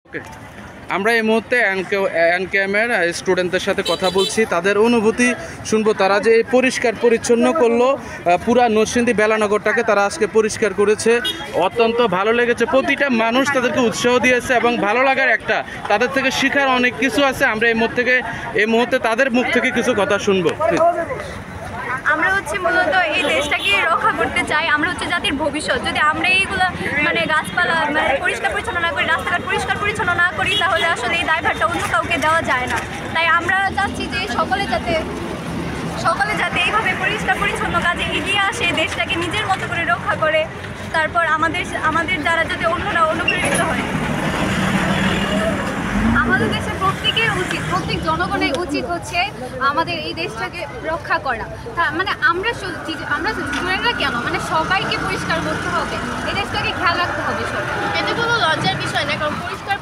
ওকে, আমরা এই মুহূর্তে এনকেএমের স্টুডেন্টদের সাথে কথা বলছি, তাদের অনুভূতি শুনবো। তারা যে এই পরিষ্কার পরিচ্ছন্ন করলো পুরা নরসিংদী বেলানগরটাকে, তারা আজকে পরিষ্কার করেছে, অত্যন্ত ভালো লেগেছে। প্রতিটা মানুষ তাদেরকে উৎসাহ দিয়েছে এবং ভালো লাগার একটা, তাদের থেকে শেখার অনেক কিছু আছে। আমরা এই মুহূর্তে তাদের মুখ থেকে কিছু কথা শুনবো। আমরা মূলত এই দেশটাকে রক্ষা করতে চাই। আমরা জাতির ভবিষ্যৎ। যদি আমরা এইগুলো গাছপালা পরিষ্কার পরিচ্ছন্ন না করি, রাস্তাঘাট পরিষ্কার পরিচ্ছন্ন না করি, তাহলে আসলে এই দায়ভারটা অন্য কাউকে দেওয়া যায় না। তাই আমরা চাচ্ছি যে সকলে যাতে এইভাবে পরিষ্কার পরিচ্ছন্ন কাজে এগিয়ে আসে, দেশটাকে নিজের মতো করে রক্ষা করে, তারপর আমাদের দ্বারা যাতে অন্যরা অনুপ্রেরিত হয়। আমাদের দেশের প্রত্যেক জনগণের উচিত হচ্ছে আমাদের এই দেশটাকে রক্ষা করা। আমরা স্টুডেন্টরা কেন, সবাইকে পরিষ্কার করতে হবে, এই দেশটাকে খেয়াল রাখতে হবে। এটা কোনো লজ্জার বিষয় না, কারণ পরিষ্কার